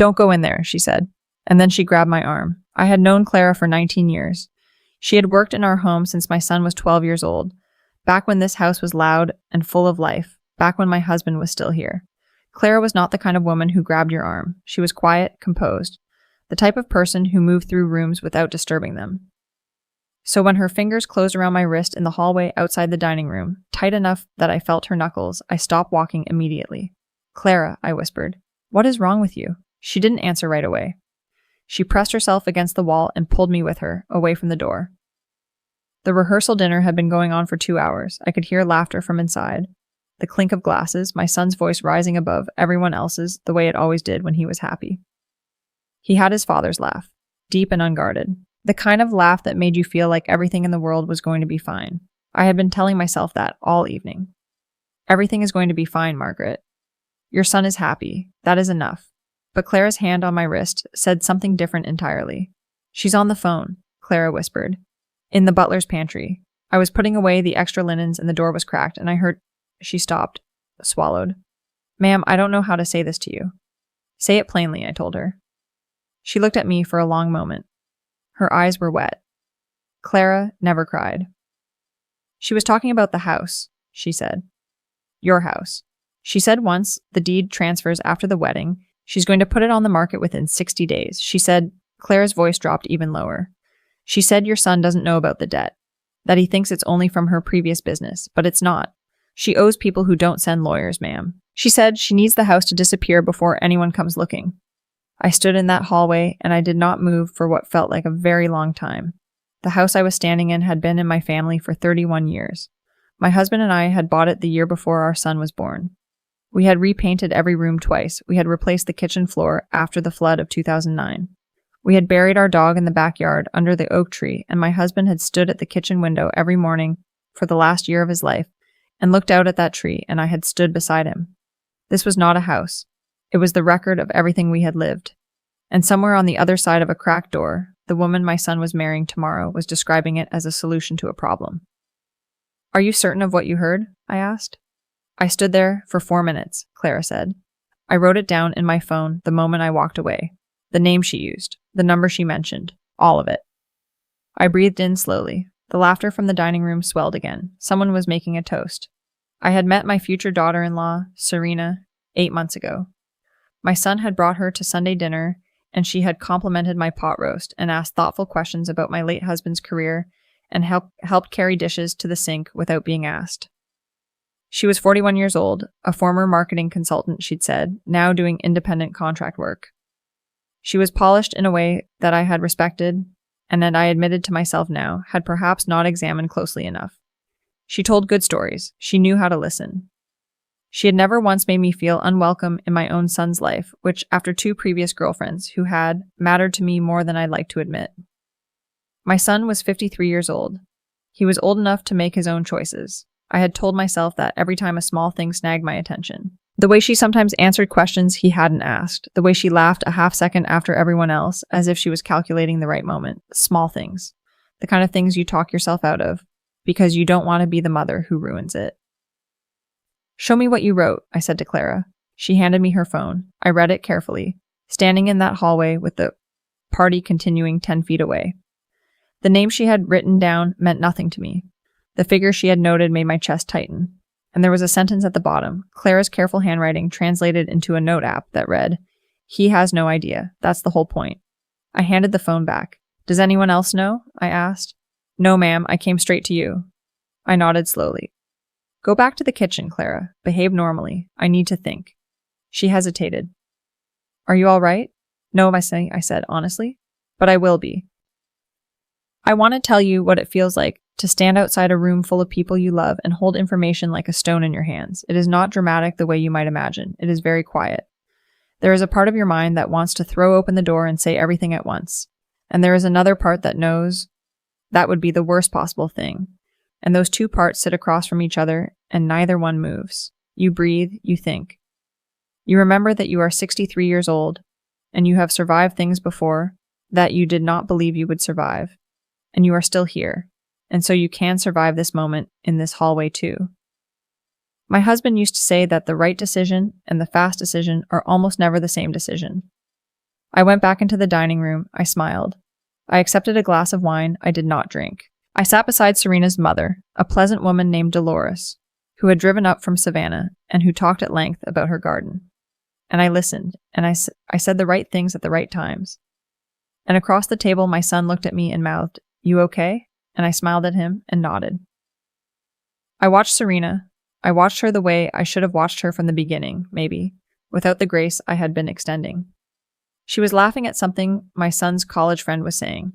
Don't go in there, she said. And then she grabbed my arm. I had known Clara for 19 years. She had worked in our home since my son was 12 years old, back when this house was loud and full of life, back when my husband was still here. Clara was not the kind of woman who grabbed your arm. She was quiet, composed, the type of person who moved through rooms without disturbing them. So when her fingers closed around my wrist in the hallway outside the dining room, tight enough that I felt her knuckles, I stopped walking immediately. Clara, I whispered, what is wrong with you? She didn't answer right away. She pressed herself against the wall and pulled me with her, away from the door. The rehearsal dinner had been going on for 2 hours. I could hear laughter from inside. The clink of glasses, my son's voice rising above everyone else's the way it always did when he was happy. He had his father's laugh, deep and unguarded. The kind of laugh that made you feel like everything in the world was going to be fine. I had been telling myself that all evening. Everything is going to be fine, Margaret. Your son is happy. That is enough. But Clara's hand on my wrist said something different entirely. She's on the phone, Clara whispered. In the butler's pantry. I was putting away the extra linens and the door was cracked and I heard... She stopped, swallowed. Ma'am, I don't know how to say this to you. Say it plainly, I told her. She looked at me for a long moment. Her eyes were wet. Clara never cried. She was talking about the house, she said. Your house. She said once the deed transfers after the wedding. She's going to put it on the market within 60 days. She said, Clara's voice dropped even lower. She said your son doesn't know about the debt, that he thinks it's only from her previous business, but it's not. She owes people who don't send lawyers, ma'am. She said she needs the house to disappear before anyone comes looking. I stood in that hallway and I did not move for what felt like a very long time. The house I was standing in had been in my family for 31 years. My husband and I had bought it the year before our son was born. We had repainted every room twice. We had replaced the kitchen floor after the flood of 2009. We had buried our dog in the backyard under the oak tree, and my husband had stood at the kitchen window every morning for the last year of his life and looked out at that tree, and I had stood beside him. This was not a house. It was the record of everything we had lived. And somewhere on the other side of a cracked door, the woman my son was marrying tomorrow was describing it as a solution to a problem. Are you certain of what you heard? I asked. I stood there for 4 minutes, Clara said. I wrote it down in my phone the moment I walked away. The name she used, the number she mentioned, all of it. I breathed in slowly. The laughter from the dining room swelled again. Someone was making a toast. I had met my future daughter-in-law, Serena, 8 months ago. My son had brought her to Sunday dinner, and she had complimented my pot roast and asked thoughtful questions about my late husband's career and helped carry dishes to the sink without being asked. She was 41 years old, a former marketing consultant, she'd said, now doing independent contract work. She was polished in a way that I had respected, and that I admitted to myself now, had perhaps not examined closely enough. She told good stories. She knew how to listen. She had never once made me feel unwelcome in my own son's life, which, after 2 previous girlfriends who had, mattered to me more than I'd like to admit. My son was 53 years old. He was old enough to make his own choices. I had told myself that every time a small thing snagged my attention. The way she sometimes answered questions he hadn't asked. The way she laughed a half second after everyone else, as if she was calculating the right moment. Small things. The kind of things you talk yourself out of, because you don't want to be the mother who ruins it. Show me what you wrote, I said to Clara. She handed me her phone. I read it carefully, standing in that hallway with the party continuing 10 feet away. The name she had written down meant nothing to me. The figure she had noted made my chest tighten. And there was a sentence at the bottom, Clara's careful handwriting translated into a note app that read, "He has no idea. That's the whole point." I handed the phone back. "Does anyone else know?" I asked. "No, ma'am. I came straight to you." I nodded slowly. "Go back to the kitchen, Clara. Behave normally. I need to think." She hesitated. "Are you all right?" "No, I said honestly. But I will be. I want to tell you what it feels like to stand outside a room full of people you love and hold information like a stone in your hands. It is not dramatic the way you might imagine. It is very quiet. There is a part of your mind that wants to throw open the door and say everything at once. And there is another part that knows that would be the worst possible thing. And those 2 parts sit across from each other and neither one moves. You breathe, you think. You remember that you are 63 years old and you have survived things before that you did not believe you would survive. And you are still here. And so you can survive this moment in this hallway too. My husband used to say that the right decision and the fast decision are almost never the same decision. I went back into the dining room. I smiled. I accepted a glass of wine I did not drink. I sat beside Serena's mother, a pleasant woman named Dolores, who had driven up from Savannah and who talked at length about her garden. And I listened, and I said the right things at the right times. And across the table, my son looked at me and mouthed, "You okay?" And I smiled at him and nodded. I watched Serena. I watched her the way I should have watched her from the beginning, maybe, without the grace I had been extending. She was laughing at something my son's college friend was saying.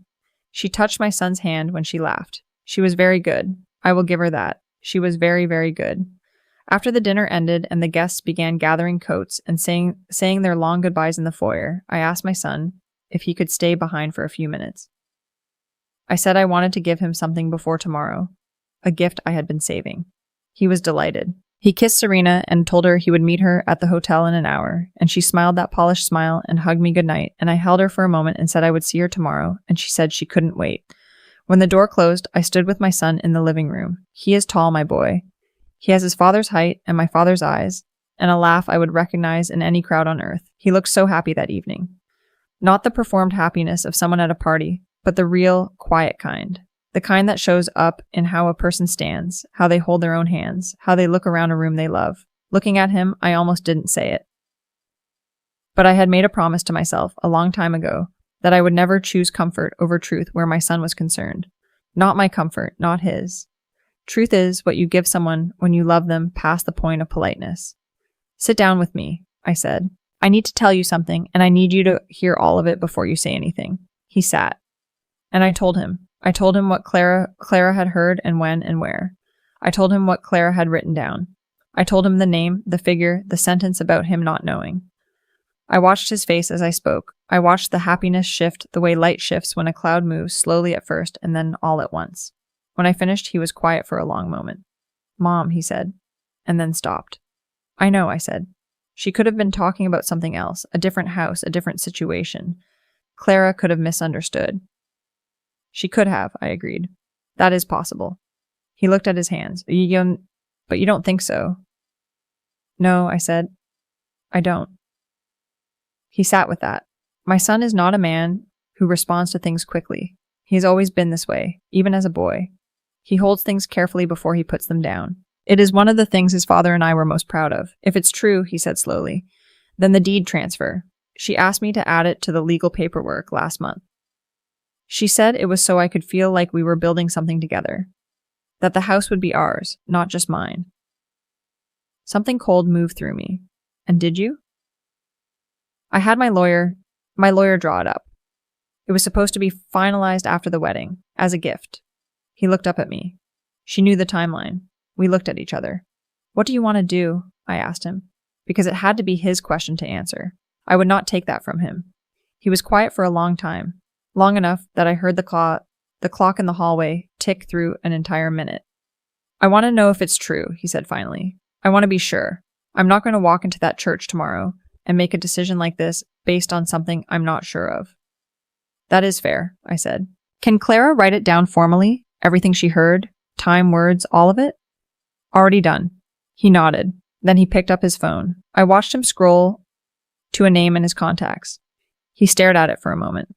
She touched my son's hand when she laughed. She was very good. I will give her that. She was very, very good. After the dinner ended and the guests began gathering coats and saying their long goodbyes in the foyer, I asked my son if he could stay behind for a few minutes. I said I wanted to give him something before tomorrow, a gift I had been saving. He was delighted. He kissed Serena and told her he would meet her at the hotel in an hour, and she smiled that polished smile and hugged me goodnight, and I held her for a moment and said I would see her tomorrow, and she said she couldn't wait. When the door closed, I stood with my son in the living room. He is tall, my boy. He has his father's height and my father's eyes, and a laugh I would recognize in any crowd on earth. He looked so happy that evening. Not the performed happiness of someone at a party, but the real, quiet kind. The kind that shows up in how a person stands, how they hold their own hands, how they look around a room they love. Looking at him, I almost didn't say it. But I had made a promise to myself a long time ago that I would never choose comfort over truth where my son was concerned. Not my comfort, not his. Truth is what you give someone when you love them past the point of politeness. Sit down with me, I said. I need to tell you something, and I need you to hear all of it before you say anything. He sat. And I told him. I told him what Clara had heard and when and where. I told him what Clara had written down. I told him the name, the figure, the sentence about him not knowing. I watched his face as I spoke. I watched the happiness shift the way light shifts when a cloud moves slowly at first and then all at once. When I finished, he was quiet for a long moment. "Mom," he said, and then stopped. "I know," I said. She could have been talking about something else, a different house, a different situation. Clara could have misunderstood. She could have, I agreed. That is possible. He looked at his hands. But you don't think so? No, I said. I don't. He sat with that. My son is not a man who responds to things quickly. He has always been this way, even as a boy. He holds things carefully before he puts them down. It is one of the things his father and I were most proud of. If it's true, he said slowly, then the deed transfer. She asked me to add it to the legal paperwork last month. She said it was so I could feel like we were building something together, that the house would be ours, not just mine. Something cold moved through me. And did you? I had my lawyer draw it up. It was supposed to be finalized after the wedding, as a gift. He looked up at me. She knew the timeline. We looked at each other. What do you want to do? I asked him, because it had to be his question to answer. I would not take that from him. He was quiet for a long time, long enough that I heard the clock in the hallway tick through an entire minute. I want to know if it's true, he said finally. I want to be sure. I'm not going to walk into that church tomorrow and make a decision like this based on something I'm not sure of. That is fair, I said. Can Clara write it down formally? Everything she heard? Time, words, all of it? Already done. He nodded. Then he picked up his phone. I watched him scroll to a name in his contacts. He stared at it for a moment.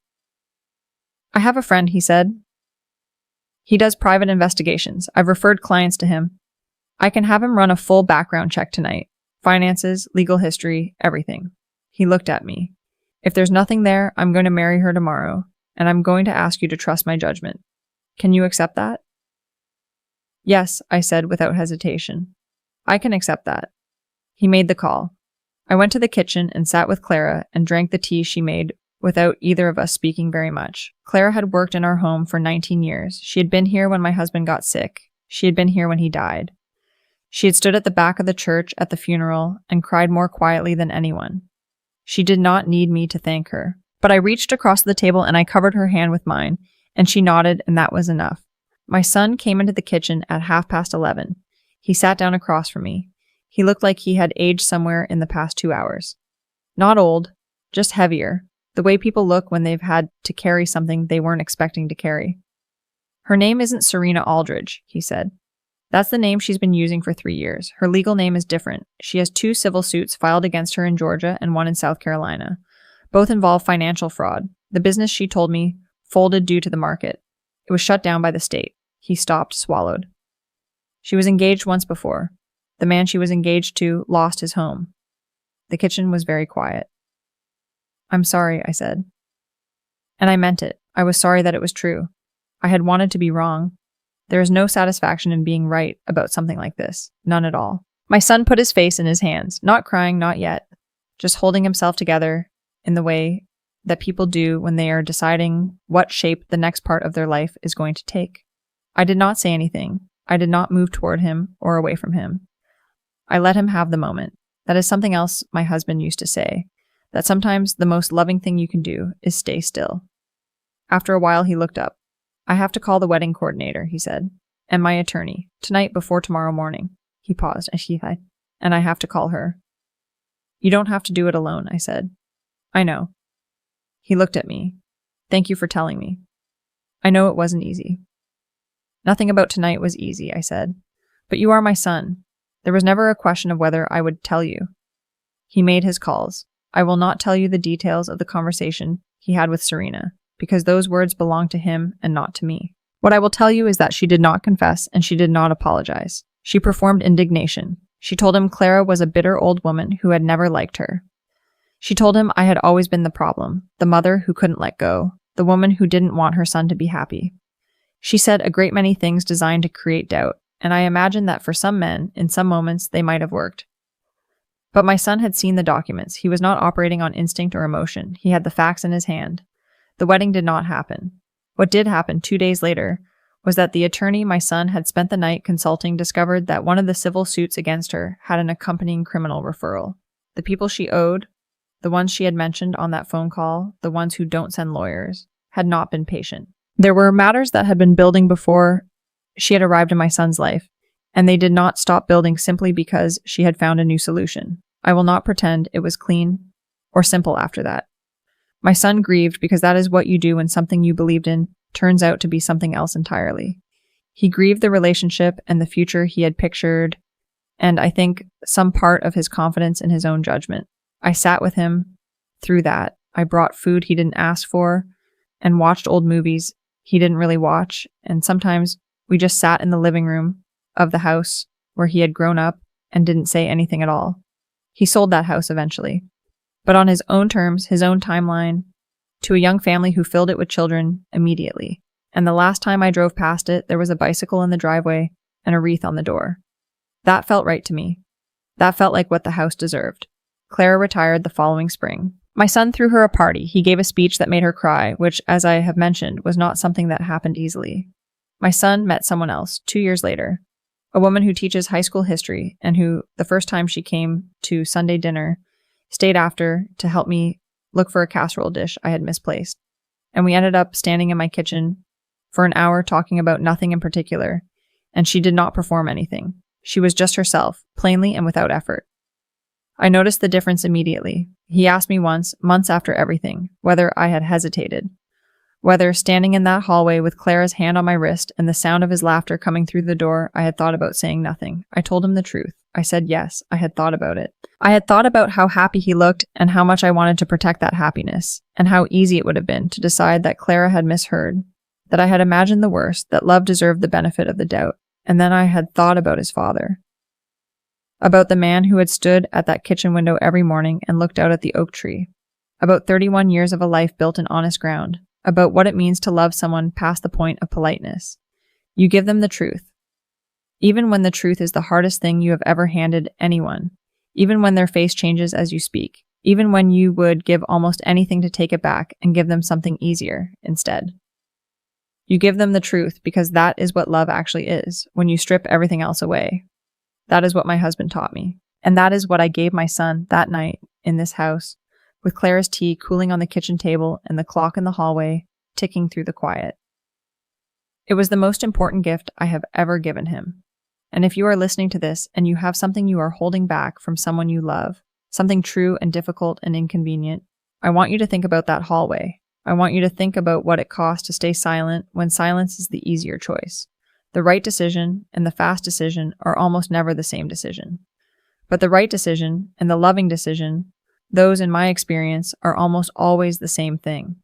I have a friend, he said. He does private investigations. I've referred clients to him. I can have him run a full background check tonight. Finances, legal history, everything. He looked at me. If there's nothing there, I'm going to marry her tomorrow, and I'm going to ask you to trust my judgment. Can you accept that? Yes, I said without hesitation. I can accept that. He made the call. I went to the kitchen and sat with Clara and drank the tea she made without either of us speaking very much. Clara had worked in our home for 19 years. She had been here when my husband got sick. She had been here when he died. She had stood at the back of the church at the funeral and cried more quietly than anyone. She did not need me to thank her. But I reached across the table and I covered her hand with mine, and she nodded, and that was enough. My son came into the kitchen at 11:30. He sat down across from me. He looked like he had aged somewhere in the past 2 hours. Not old, just heavier, the way people look when they've had to carry something they weren't expecting to carry. Her name isn't Serena Aldridge, he said. That's the name she's been using for 3 years. Her legal name is different. She has 2 civil suits filed against her in Georgia and 1 in South Carolina. Both involved financial fraud. The business, she told me, folded due to the market. It was shut down by the state. He stopped, swallowed. She was engaged once before. The man she was engaged to lost his home. The kitchen was very quiet. "I'm sorry," I said. And I meant it. I was sorry that it was true. I had wanted to be wrong. There is no satisfaction in being right about something like this. None at all. My son put his face in his hands, not crying, not yet, just holding himself together in the way that people do when they are deciding what shape the next part of their life is going to take. I did not say anything. I did not move toward him or away from him. I let him have the moment. That is something else my husband used to say, that sometimes the most loving thing you can do is stay still. After a while, he looked up. "I have to call the wedding coordinator," he said, "and my attorney, tonight before tomorrow morning." He paused, and I have to call her. "You don't have to do it alone," I said. "I know." He looked at me. "Thank you for telling me. I know it wasn't easy." "Nothing about tonight was easy," I said. "But you are my son. There was never a question of whether I would tell you." He made his calls. I will not tell you the details of the conversation he had with Serena, because those words belong to him and not to me. What I will tell you is that she did not confess and she did not apologize. She performed indignation. She told him Clara was a bitter old woman who had never liked her. She told him I had always been the problem, the mother who couldn't let go, the woman who didn't want her son to be happy. She said a great many things designed to create doubt, and I imagine that for some men, in some moments, they might have worked. But my son had seen the documents. He was not operating on instinct or emotion. He had the facts in his hand. The wedding did not happen. What did happen 2 days later was that the attorney my son had spent the night consulting discovered that one of the civil suits against her had an accompanying criminal referral. The people she owed, the ones she had mentioned on that phone call, the ones who don't send lawyers, had not been patient. There were matters that had been building before she had arrived in my son's life, and they did not stop building simply because she had found a new solution. I will not pretend it was clean or simple after that. My son grieved because that is what you do when something you believed in turns out to be something else entirely. He grieved the relationship and the future he had pictured, and I think some part of his confidence in his own judgment. I sat with him through that. I brought food he didn't ask for and watched old movies he didn't really watch, and sometimes we just sat in the living room of the house where he had grown up and didn't say anything at all. He sold that house eventually, but on his own terms, his own timeline, to a young family who filled it with children immediately. And the last time I drove past it, there was a bicycle in the driveway and a wreath on the door. That felt right to me. That felt like what the house deserved. Clara retired the following spring. My son threw her a party. He gave a speech that made her cry, which, as I have mentioned, was not something that happened easily. My son met someone else 2 years later, a woman who teaches high school history and who, the first time she came to Sunday dinner, stayed after to help me look for a casserole dish I had misplaced. And we ended up standing in my kitchen for an hour talking about nothing in particular, and she did not perform anything. She was just herself, plainly and without effort. I noticed the difference immediately. He asked me once, months after everything, whether I had hesitated. Whether, standing in that hallway with Clara's hand on my wrist and the sound of his laughter coming through the door, I had thought about saying nothing. I told him the truth. I said yes, I had thought about it. I had thought about how happy he looked and how much I wanted to protect that happiness, and how easy it would have been to decide that Clara had misheard, that I had imagined the worst, that love deserved the benefit of the doubt. And then I had thought about his father. About the man who had stood at that kitchen window every morning and looked out at the oak tree. About 31 years of a life built in honest ground. About what it means to love someone past the point of politeness. You give them the truth. Even when the truth is the hardest thing you have ever handed anyone. Even when their face changes as you speak. Even when you would give almost anything to take it back and give them something easier instead. You give them the truth because that is what love actually is, when you strip everything else away. That is what my husband taught me. And that is what I gave my son that night in this house, with Clara's tea cooling on the kitchen table and the clock in the hallway ticking through the quiet. It was the most important gift I have ever given him. And if you are listening to this and you have something you are holding back from someone you love, something true and difficult and inconvenient, I want you to think about that hallway. I want you to think about what it costs to stay silent when silence is the easier choice. The right decision and the fast decision are almost never the same decision. But the right decision and the loving decision, Those, in my experience, are almost always the same thing.